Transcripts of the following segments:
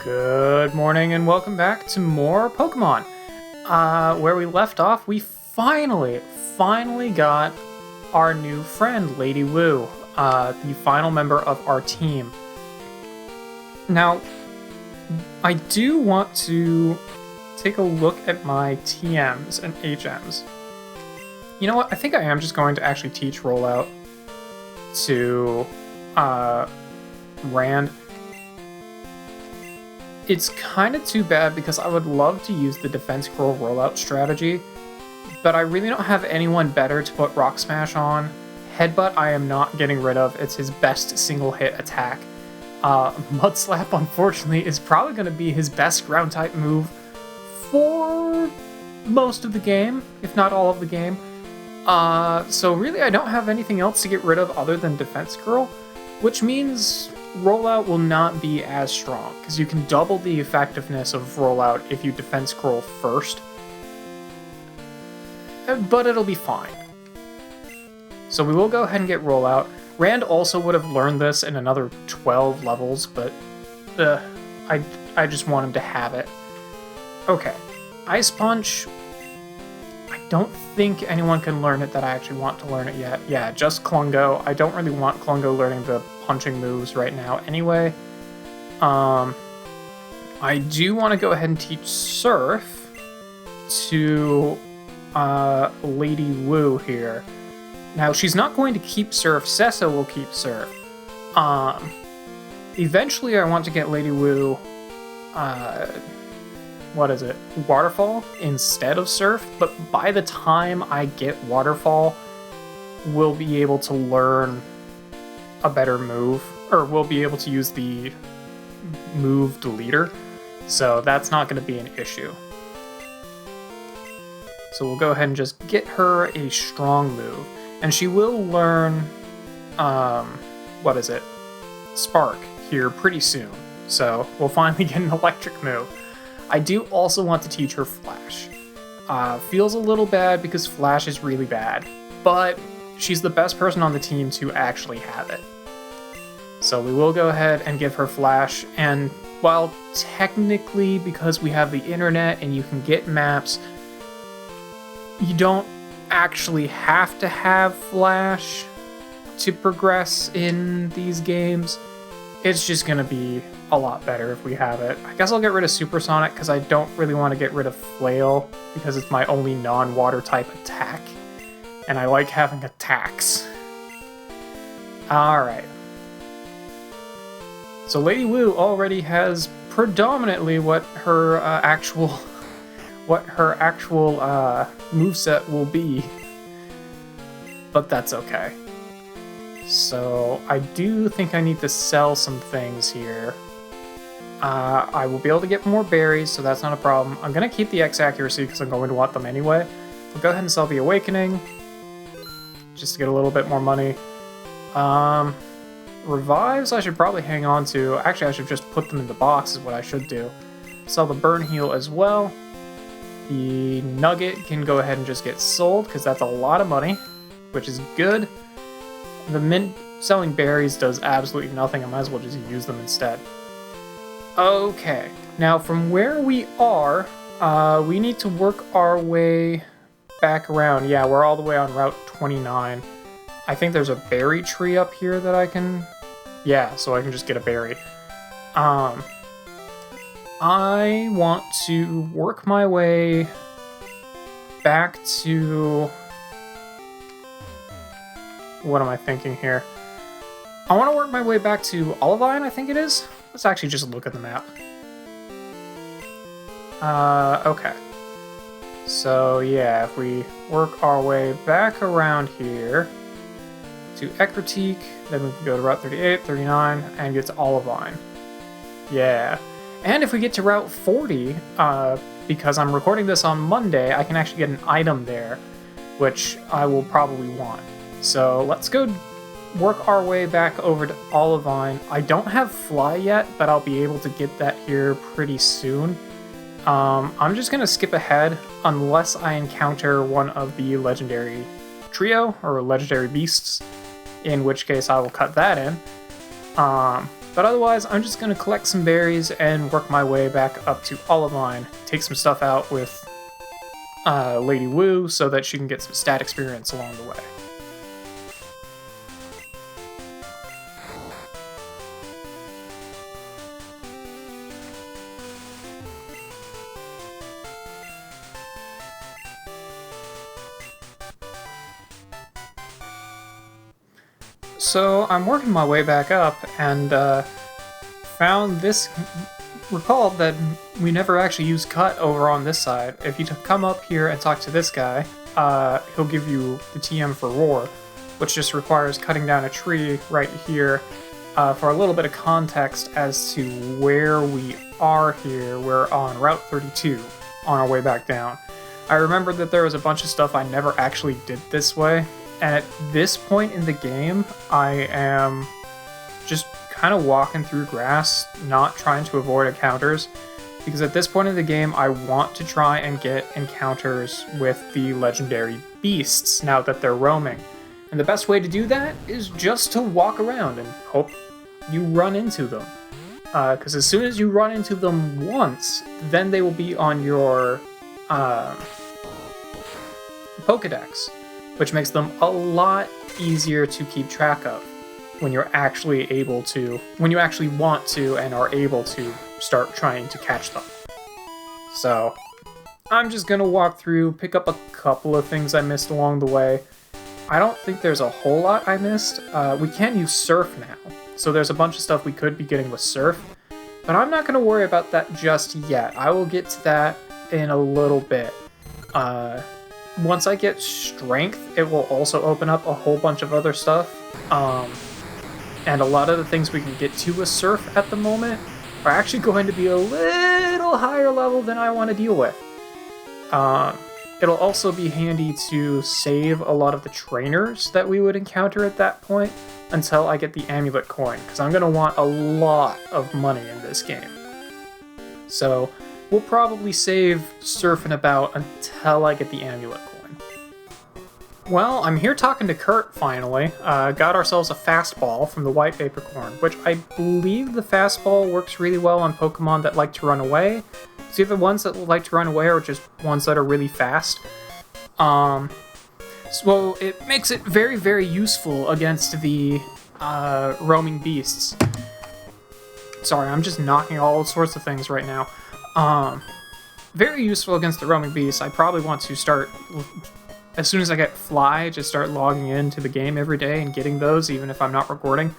Good morning and welcome back to more Pokemon. Where we left off, we finally got our new friend, Lady Wu, the final member of our team. Now, I do want to take a look at my TMs and HMs. You know what? I think I am just going to actually teach Rollout to Rand. It's kind of too bad because I would love to use the Defense Curl rollout strategy, but I really don't have anyone better to put Rock Smash on. Headbutt I am not getting rid of, it's his best single hit attack. Mud Slap, unfortunately, is probably going to be his best ground type move for most of the game, if not all of the game. So really I don't have anything else to get rid of other than Defense Curl, which means Rollout will not be as strong, because you can double the effectiveness of Rollout if you Defense Curl first. But it'll be fine. So we will go ahead and get Rollout. Rand also would have learned this in another 12 levels, but I just want him to have it. Okay, Ice Punch. I don't think anyone can learn it that I actually want to learn it yet. Yeah, just Klungo. I don't really want Klungo learning the punching moves right now anyway. I do want to go ahead and teach Surf to Lady Wu here. Now, she's not going to keep Surf. Sessa will keep Surf. Eventually, I want to get Lady Wu, Waterfall instead of Surf, but by the time I get Waterfall, we'll be able to learn a better move, or we'll be able to use the move deleter, so that's not going to be an issue. So we'll go ahead and just get her a strong move, and she will learn, Spark here pretty soon, so we'll finally get an electric move. I do also want to teach her Flash. Feels a little bad because Flash is really bad, but she's the best person on the team to actually have it. So we will go ahead and give her Flash, and while technically, because we have the internet and you can get maps, you don't actually have to have Flash to progress in these games. It's just going to be a lot better if we have it. I guess I'll get rid of Supersonic because I don't really want to get rid of Flail because it's my only non-water type attack. And I like having attacks. Alright. So Lady Wu already has predominantly what her actual moveset will be. But that's okay. So I do think I need to sell some things here. I will be able to get more berries, so that's not a problem. I'm going to keep the X accuracy because I'm going to want them anyway. I'll go ahead and sell the Awakening, just to get a little bit more money. Revives I should probably hang on to. Actually, I should just put them in the box is what I should do. Sell the Burn Heal as well. The Nugget can go ahead and just get sold because that's a lot of money, which is good. The mint selling berries does absolutely nothing. I might as well just use them instead. Okay, now from where we are, we need to work our way back around. Yeah, we're all the way on Route 29. I think there's a berry tree up here that I can... Yeah, so I can just get a berry. I want to work my way back to... What am I thinking here? I want to work my way back to Olivine, I think it is. Let's actually just look at the map. Okay. So yeah, if we work our way back around here to Ecruteak, then we can go to Route 38, 39, and get to Olivine. Yeah. And if we get to Route 40, because I'm recording this on Monday, I can actually get an item there, which I will probably want. So let's go work our way back over to Olivine. I don't have Fly yet, but I'll be able to get that here pretty soon. I'm just going to skip ahead unless I encounter one of the legendary trio or legendary beasts, in which case I will cut that in. But otherwise, I'm just going to collect some berries and work my way back up to Olivine, take some stuff out with Lady Wu so that she can get some stat experience along the way. So I'm working my way back up and found this, recalled that we never actually used cut over on this side. If you come up here and talk to this guy, he'll give you the TM for roar, which just requires cutting down a tree right here. For a little bit of context as to where we are here, we're on Route 32 on our way back down. I remember that there was a bunch of stuff I never actually did this way, and at this point in the game, I am just kind of walking through grass, not trying to avoid encounters, because at this point in the game, I want to try and get encounters with the legendary beasts now that they're roaming. And the best way to do that is just to walk around and hope you run into them. Because as soon as you run into them once, then they will be on your Pokédex, which makes them a lot easier to keep track of when you're actually able to, when you actually want to and are able to start trying to catch them. So I'm just gonna walk through, pick up a couple of things I missed along the way. I don't think there's a whole lot I missed. We can use Surf now, so there's a bunch of stuff we could be getting with Surf, but I'm not gonna worry about that just yet. I will get to that in a little bit. Once I get Strength, it will also open up a whole bunch of other stuff. And a lot of the things we can get to with Surf at the moment are actually going to be a little higher level than I want to deal with. It'll also be handy to save a lot of the trainers that we would encounter at that point until I get the Amulet Coin, because I'm going to want a lot of money in this game. So we'll probably save Surf and About until I get the Amulet Coin. Well, I'm here talking to Kurt, finally. Got ourselves a Fastball from the White Vaporcorn, which I believe the Fastball works really well on Pokemon that like to run away. So the ones that like to run away are just ones that are really fast. So it makes it very, very useful against the roaming beasts. Sorry, I'm just knocking all sorts of things right now. Very useful against the roaming beasts. I probably want to start, as soon as I get Fly, just start logging into the game every day and getting those, even if I'm not recording.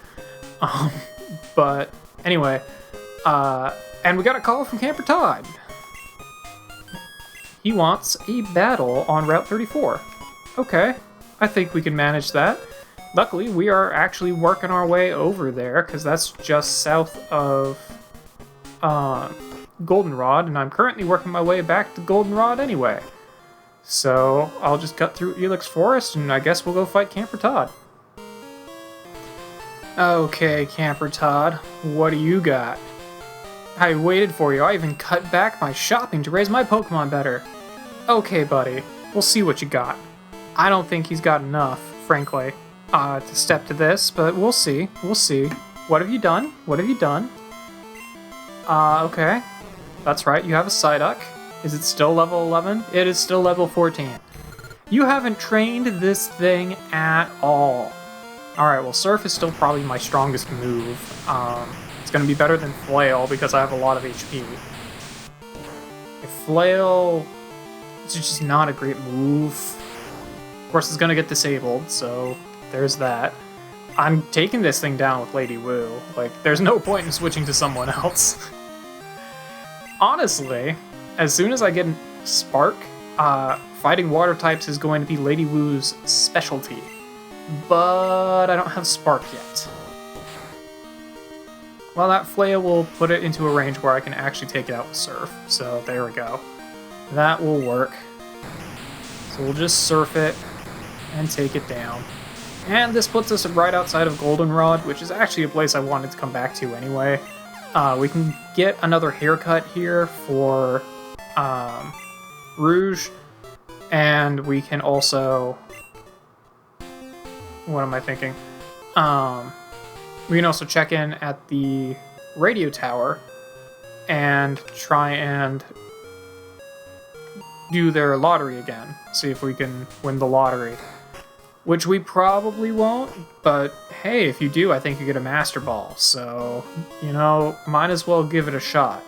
But anyway, and we got a call from Camper Todd. He wants a battle on Route 34. Okay, I think we can manage that. Luckily, we are actually working our way over there, because that's just south of Goldenrod, and I'm currently working my way back to Goldenrod anyway. So I'll just cut through Elix Forest, and I guess we'll go fight Camper Todd. Okay, Camper Todd, what do you got? I waited for you. I even cut back my shopping to raise my Pokemon better. Okay, buddy, we'll see what you got. I don't think he's got enough, frankly, to step to this, but we'll see. We'll see. What have you done? What have you done? Okay. That's right, you have a Psyduck. Is it still level 11? It is still level 14. You haven't trained this thing at all. Alright, well, Surf is still probably my strongest move. It's going to be better than Flail because I have a lot of HP. If Flail is just not a great move. Of course, it's going to get disabled, so there's that. I'm taking this thing down with Lady Wu. Like, there's no point in switching to someone else. Honestly, as soon as I get Spark, fighting water types is going to be Lady Wu's specialty. But I don't have Spark yet. Well, that Flail will put it into a range where I can actually take it out with Surf. So there we go. That will work. So we'll just Surf it and take it down. And this puts us right outside of Goldenrod, which is actually a place I wanted to come back to anyway. We can get another haircut here for Rouge, and we can also... What am I thinking? We can also check in at the radio tower and try and do their lottery again. See if we can win the lottery. Which we probably won't, but hey, if you do, I think you get a Master Ball. So, you know, might as well give it a shot.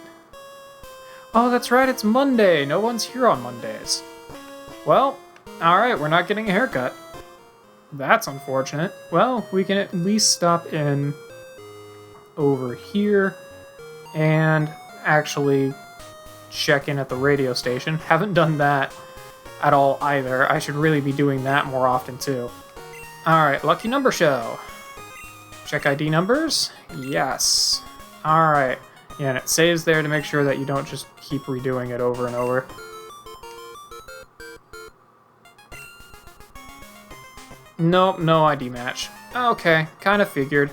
Oh, that's right, it's Monday. No one's here on Mondays. Well, alright, we're not getting a haircut. That's unfortunate. Well, we can at least stop in over here and actually check in at the radio station. Haven't done that at all either. I should really be doing that more often too. Alright, lucky number show. Check ID numbers? Yes. Alright. Yeah, and it saves there to make sure that you don't just keep redoing it over and over. Nope, no ID match. Okay, kind of figured.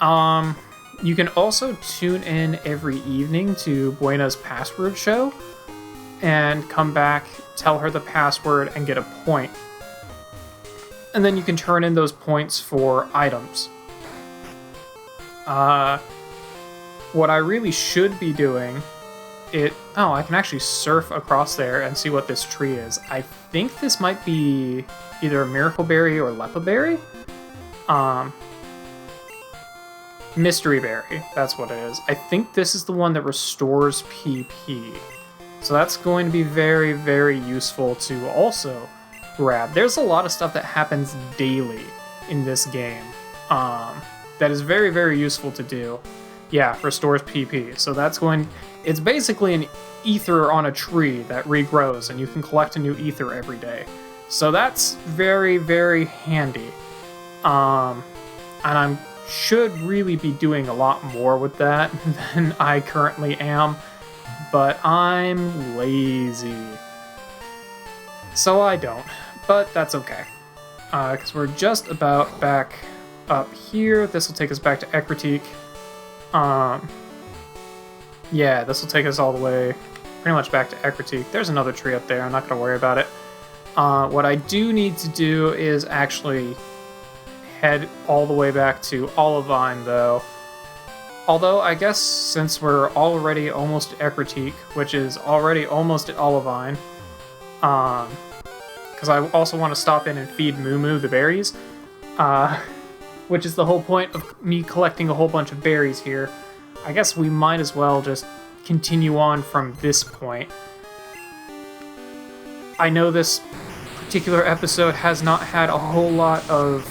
You can also tune in every evening to Buena's password show and come back, tell her the password, and get a point. And then you can turn in those points for items. What I really should be doing, oh, I can actually surf across there and see what this tree is. I think this might be either a Miracle Berry or Lepa Berry. Mystery Berry, that's what it is. I think this is the one that restores PP. So that's going to be very, very useful to also grab. There's a lot of stuff that happens daily in this game that is very, very useful to do. Yeah, restores PP. So that's it's basically an ether on a tree that regrows, and you can collect a new ether every day. So that's very, very handy. And I should really be doing a lot more with that than I currently am, but I'm lazy. So I don't, but that's okay. Because we're just about back up here. This will take us back to Ekritique. Yeah, this will take us all the way pretty much back to Ekritique. There's another tree up there. I'm not going to worry about it. What I do need to do is actually head all the way back to Olivine, though. Although, I guess since we're already almost at Ekritique, which is already almost at Olivine, because I also want to stop in and feed Moo-Moo the berries, which is the whole point of me collecting a whole bunch of berries here. I guess we might as well just continue on from this point. I know this particular episode has not had a whole lot of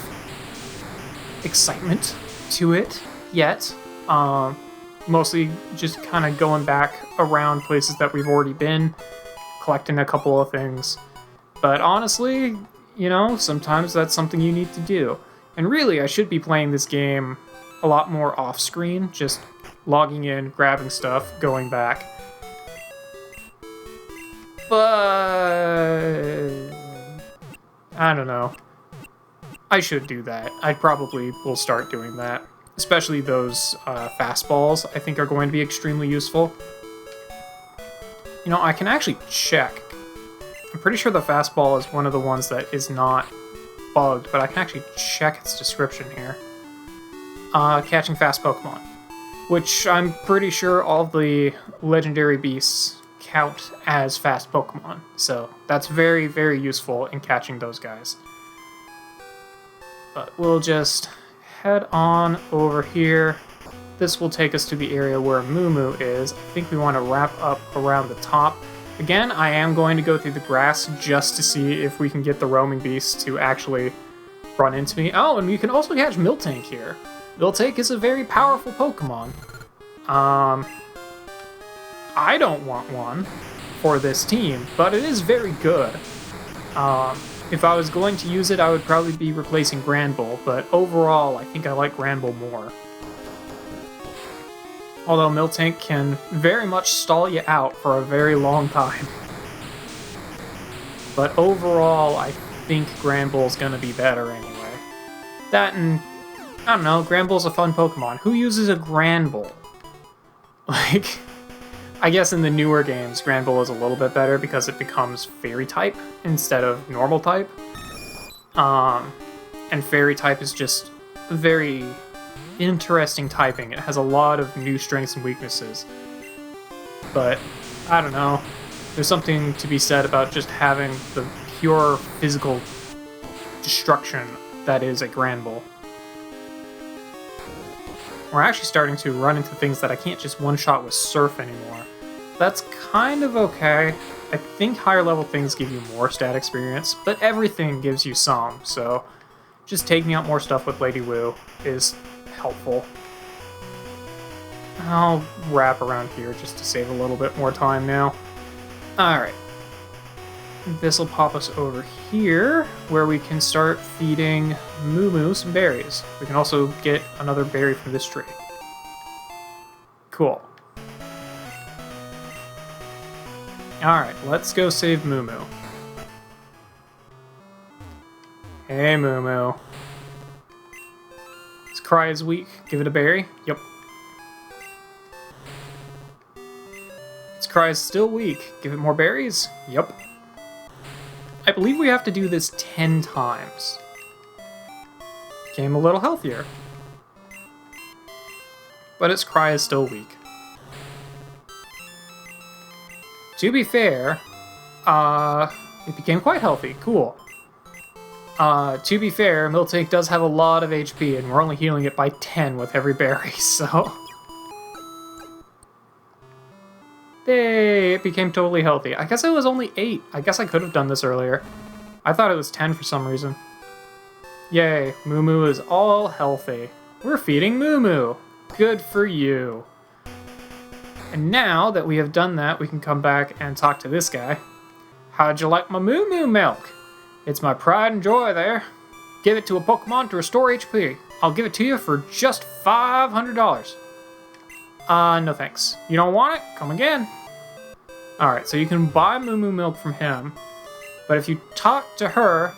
excitement to it yet. Mostly just kind of going back around places that we've already been, collecting a couple of things. But honestly, you know, sometimes that's something you need to do. And really, I should be playing this game a lot more off-screen, just logging in, grabbing stuff, going back. But I don't know. I should do that. I probably will start doing that. Especially those fastballs, I think are going to be extremely useful. You know, I can actually check. I'm pretty sure the fastball is one of the ones that is not bugged, but I can actually check its description here. Catching fast Pokemon. Which I'm pretty sure all the legendary beasts count as fast Pokemon. So that's very, very useful in catching those guys. But we'll just head on over here. This will take us to the area where Moo-Moo is. I think we want to wrap up around the top. Again, I am going to go through the grass just to see if we can get the roaming beast to actually run into me. Oh, and you can also catch Miltank here. Miltank is a very powerful Pokemon. I don't want one for this team, but it is very good. If I was going to use it, I would probably be replacing Granbull, but overall, I think I like Granbull more. Although Miltank can very much stall you out for a very long time. But overall, I think Granbull's gonna be better anyway. That and, I don't know, Granbull's a fun Pokemon. Who uses a Granbull? Like, I guess in the newer games, Granbull is a little bit better because it becomes Fairy type instead of normal type. And Fairy type is just very interesting typing. It has a lot of new strengths and weaknesses. But, I don't know. There's something to be said about just having the pure physical destruction that is a Granbull. We're actually starting to run into things that I can't just one-shot with Surf anymore. That's kind of okay. I think higher level things give you more stat experience, but everything gives you some, so just taking out more stuff with Lady Wu is helpful. I'll wrap around here just to save a little bit more time now. Alright. This will pop us over here, where we can start feeding Moo-Moo some berries. We can also get another berry from this tree. Cool. Alright, let's go save Moo-Moo. Hey, Moo-Moo. Its cry is weak. Give it a berry. Yep. Its cry is still weak. Give it more berries. Yep. I believe we have to do this 10 times. Became a little healthier. But its cry is still weak. To be fair, it became quite healthy. Cool. To be fair, Miltank does have a lot of HP, and we're only healing it by 10 with every berry, so... Yay, it became totally healthy. I guess it was only 8. I guess I could have done this earlier. I thought it was 10 for some reason. Yay, Moo-Moo is all healthy. We're feeding Moo-Moo. Good for you. And now that we have done that, we can come back and talk to this guy. How'd you like my Moo-Moo milk? It's my pride and joy there. Give it to a Pokemon to restore HP. I'll give it to you for just $500. No thanks. You don't want it? Come again. Alright, so you can buy Moo-Moo milk from him, but if you talk to her,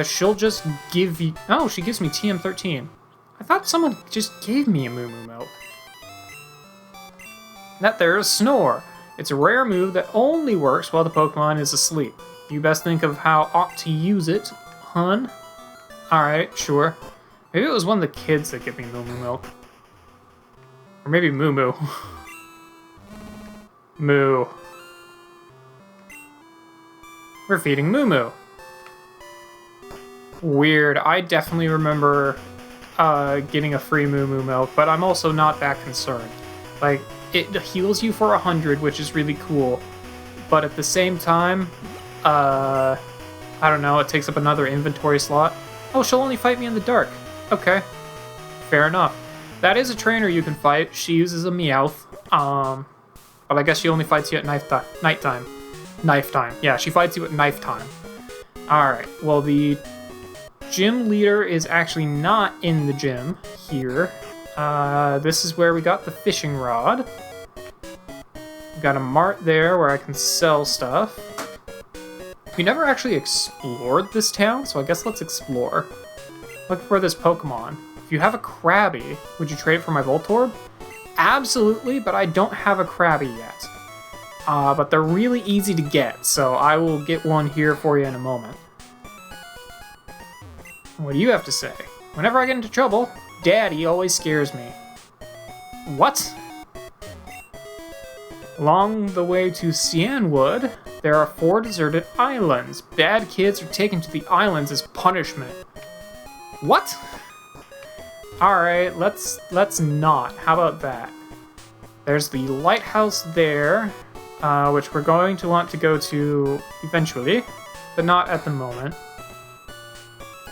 she'll just give you... Oh, she gives me TM13. I thought someone just gave me a Moo-Moo milk. That there is Snore. It's a rare move that only works while the Pokemon is asleep. You best think of how ought to use it, hun. Alright, sure. Maybe it was one of the kids that gave me Moo-Moo milk. Or maybe Moo-Moo. Moo. We're feeding Moo-Moo. Weird. I definitely remember getting a free Moo-Moo milk, but I'm also not that concerned. Like, it heals you for 100, which is really cool. But at the same time, I don't know, it takes up another inventory slot. Oh, she'll only fight me in the dark. Okay. Fair enough. That is a trainer you can fight. She uses a Meowth. But I guess she only fights you at nighttime. Knife time. Yeah, she fights you at knife time. Alright, well the gym leader is actually not in the gym here. This is where we got the fishing rod. We got a mart there where I can sell stuff. We never actually explored this town, so I guess let's explore. Look for this Pokemon. If you have a Krabby, would you trade it for my Voltorb? Absolutely, but I don't have a Krabby yet. But they're really easy to get, so I will get one here for you in a moment. What do you have to say? Whenever I get into trouble, Daddy always scares me. What? Along the way to Cianwood, there are 4 deserted islands. Bad kids are taken to the islands as punishment. What? Alright, let's not. How about that? There's the lighthouse there, which we're going to want to go to eventually, but not at the moment.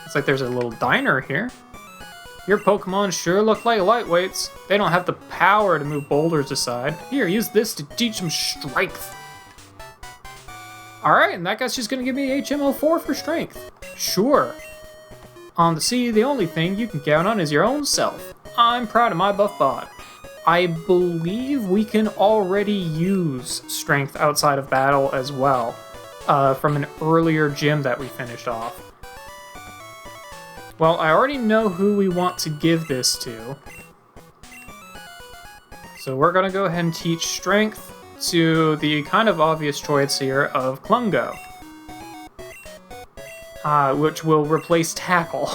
It's like there's a little diner here. Your Pokemon sure look like lightweights. They don't have the power to move boulders aside. Here, use this to teach them strength. Alright, and that guy's just gonna give me HM04 for strength. Sure. On the sea, the only thing you can count on is your own self. I'm proud of my buff bod. I believe we can already use strength outside of battle as well, from an earlier gym that we finished off. Well, I already know who we want to give this to. So we're gonna go ahead and teach strength to the kind of obvious choice here of Klungo. Which will replace Tackle.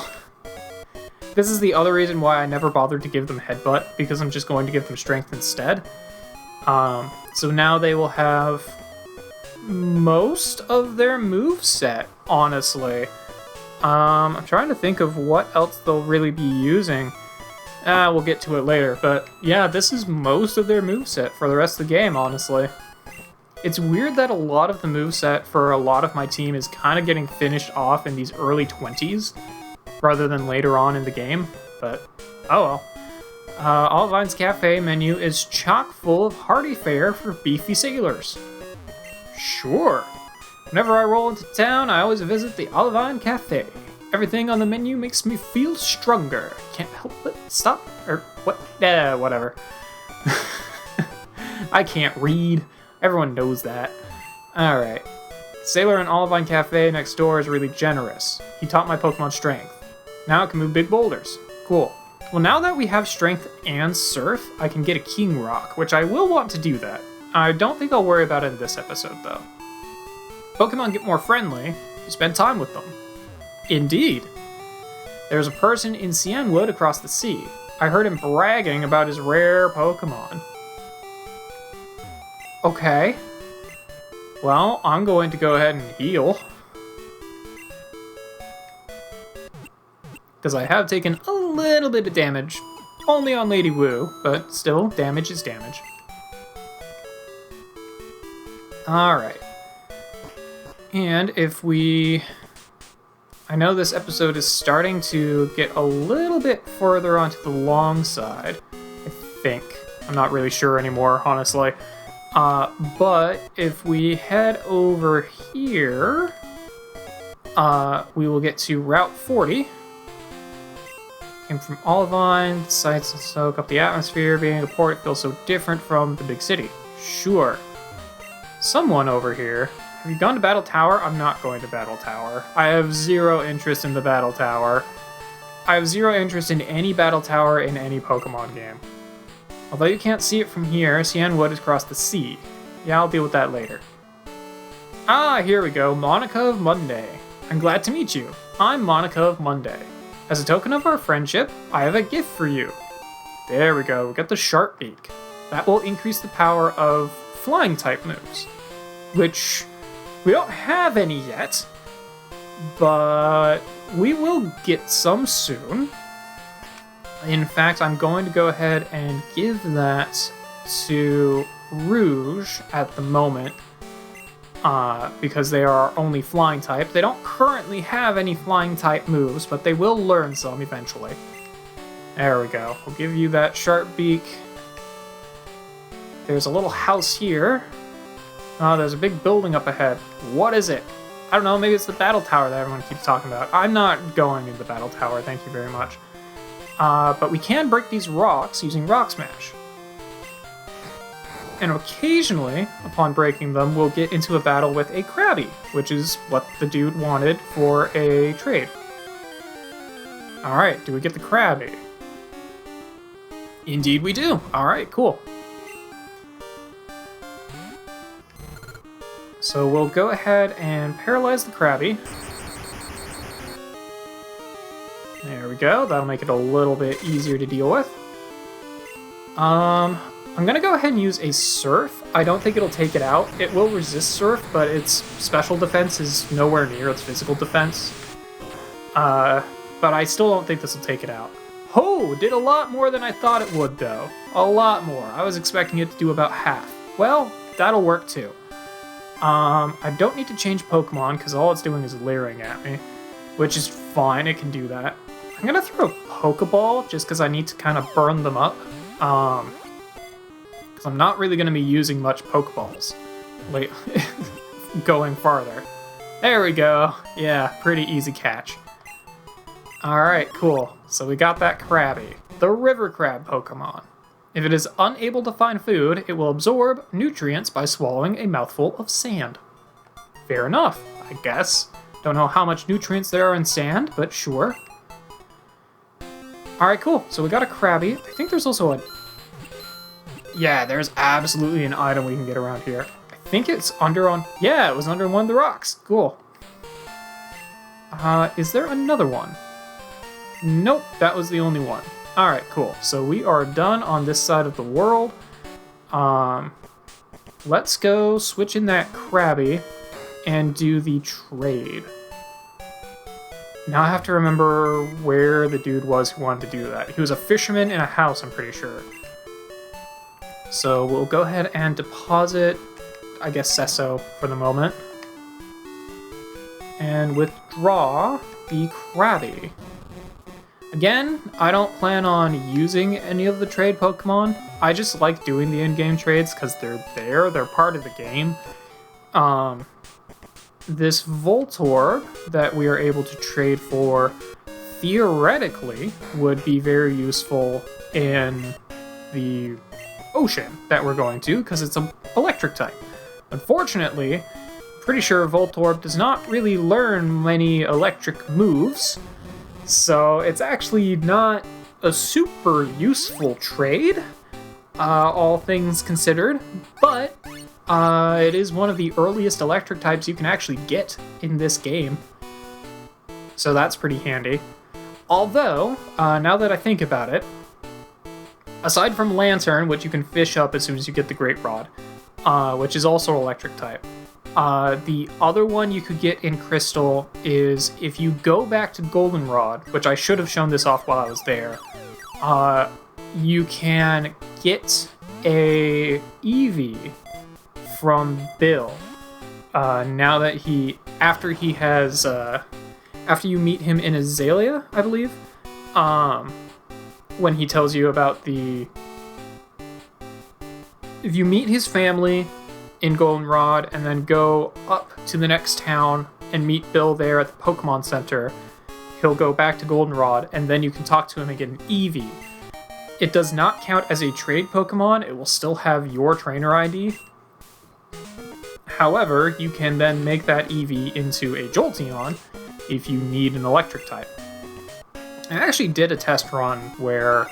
This is the other reason why I never bothered to give them Headbutt, because I'm just going to give them Strength instead. So now they will have most of their moveset, honestly. I'm trying to think of what else they'll really be using. We'll get to it later, but yeah, this is most of their moveset for the rest of the game, honestly. It's weird that a lot of the moveset for a lot of my team is kind of getting finished off in these early 20s, rather than later on in the game, but oh well. Olivine's Cafe menu is chock full of hearty fare for beefy sailors. Sure. Whenever I roll into town, I always visit the Olivine Cafe. Everything on the menu makes me feel stronger. Can't help but stop, or what? Whatever. I can't read. Everyone knows that. Alright. Sailor in Olivine Cafe next door is really generous. He taught my Pokemon Strength. Now it can move big boulders. Cool. Well, now that we have Strength and Surf, I can get a King Rock, which I will want to do that. I don't think I'll worry about it in this episode, though. Pokemon get more friendly if you spend time with them. Indeed. There's a person in Cianwood across the sea. I heard him bragging about his rare Pokemon. Okay. Well, I'm going to go ahead and heal. Because I have taken a little bit of damage. Only on Lady Wu, but still, damage is damage. Alright. And if we... I know this episode is starting to get a little bit further onto the long side, I think. I'm not really sure anymore, honestly. But if we head over here, we will get to Route 40. Came from Olivine, sights and soak up the atmosphere. Being a port feels so different from the big city. Sure. Someone over here. Have you gone to Battle Tower? I'm not going to Battle Tower. I have zero interest in the Battle Tower. I have zero interest in any Battle Tower in any Pokemon game. Although you can't see it from here, Cianwood is across the sea. Yeah, I'll deal with that later. Ah, here we go. Monica of Monday. I'm glad to meet you. I'm Monica of Monday. As a token of our friendship, I have a gift for you. There we go. We got the Sharp Beak. That will increase the power of flying type moves, which we don't have any yet, but we will get some soon. In fact, I'm going to go ahead and give that to Rouge at the moment, because they are only flying type. They don't currently have any flying type moves, but they will learn some eventually. There we go. We'll give you that Sharp Beak. There's a little house here. Oh, there's a big building up ahead. What is it? I don't know, maybe it's the Battle Tower that everyone keeps talking about. I'm not going into the Battle Tower, thank you very much. But we can break these rocks using Rock Smash. And occasionally, upon breaking them, we'll get into a battle with a Krabby, which is what the dude wanted for a trade. Alright, do we get the Krabby? Indeed we do. Alright, cool. So we'll go ahead and paralyze the Krabby. There we go. That'll make it a little bit easier to deal with. I'm gonna go ahead and use a Surf. I don't think it'll take it out. It will resist Surf, but its special defense is nowhere near its physical defense. But I still don't think this will take it out. Oh, did a lot more than I thought it would, though. A lot more. I was expecting it to do about half. Well, that'll work too. I don't need to change Pokemon, because all it's doing is leering at me, which is fine, it can do that. I'm gonna throw a Pokeball, just because I need to kind of burn them up. Because I'm not really going to be using much Pokeballs. Wait, going farther. There we go. Yeah, pretty easy catch. Alright, cool. So we got that Krabby, the River Crab Pokemon. If it is unable to find food, it will absorb nutrients by swallowing a mouthful of sand. Fair enough, I guess. Don't know how much nutrients there are in sand, but sure. Alright, cool. So we got a Krabby. I think there's also a... Yeah, there's absolutely an item we can get around here. I think it's under on... Yeah, it was under one of the rocks. Cool. Is there another one? Nope, that was the only one. Alright, cool. So we are done on this side of the world. Let's go switch in that Krabby and do the trade. Now I have to remember where the dude was who wanted to do that. He was a fisherman in a house, I'm pretty sure. So we'll go ahead and deposit, I guess, Sesso for the moment. And withdraw the Krabby. Again, I don't plan on using any of the trade Pokemon. I just like doing the in-game trades because they're part of the game. This Voltorb that we are able to trade for theoretically would be very useful in the ocean that we're going to because it's an electric type. Unfortunately, pretty sure Voltorb does not really learn many electric moves, so it's actually not a super useful trade, all things considered, but it is one of the earliest electric types you can actually get in this game, so that's pretty handy. Although, now that I think about it, aside from Lantern, which you can fish up as soon as you get the Great Rod, which is also electric type, the other one you could get in Crystal is if you go back to Goldenrod, which I should have shown this off while I was there, you can get a Eevee from Bill. Now that after you meet him in Azalea, I believe, when he tells you about if you meet his family in Goldenrod and then go up to the next town and meet Bill there at the Pokemon Center, he'll go back to Goldenrod and then you can talk to him again, Eevee. It does not count as a trade Pokemon, it will still have your trainer ID. However, you can then make that Eevee into a Jolteon if you need an electric type. I actually did a test run where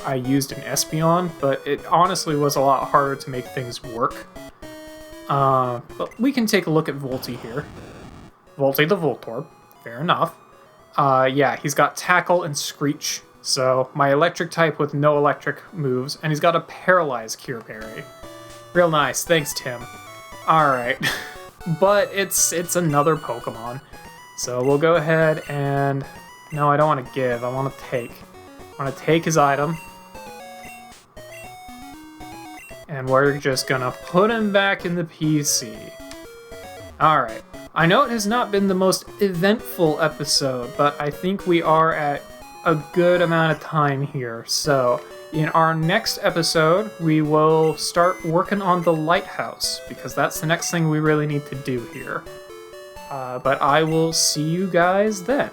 I used an Espeon, but it honestly was a lot harder to make things work. But we can take a look at Volty here. Volty the Voltorb, fair enough. Yeah, he's got Tackle and Screech, so my electric type with no electric moves, and he's got a Paralyze Cure Berry. Real nice, thanks Tim. Alright, but it's another Pokemon. So we'll go ahead and... No, I don't want to give, I want to take. I want to take his item. And we're just gonna put him back in the PC. Alright, I know it has not been the most eventful episode, but I think we are at a good amount of time here. So, in our next episode, we will start working on the lighthouse, because that's the next thing we really need to do here. But I will see you guys then.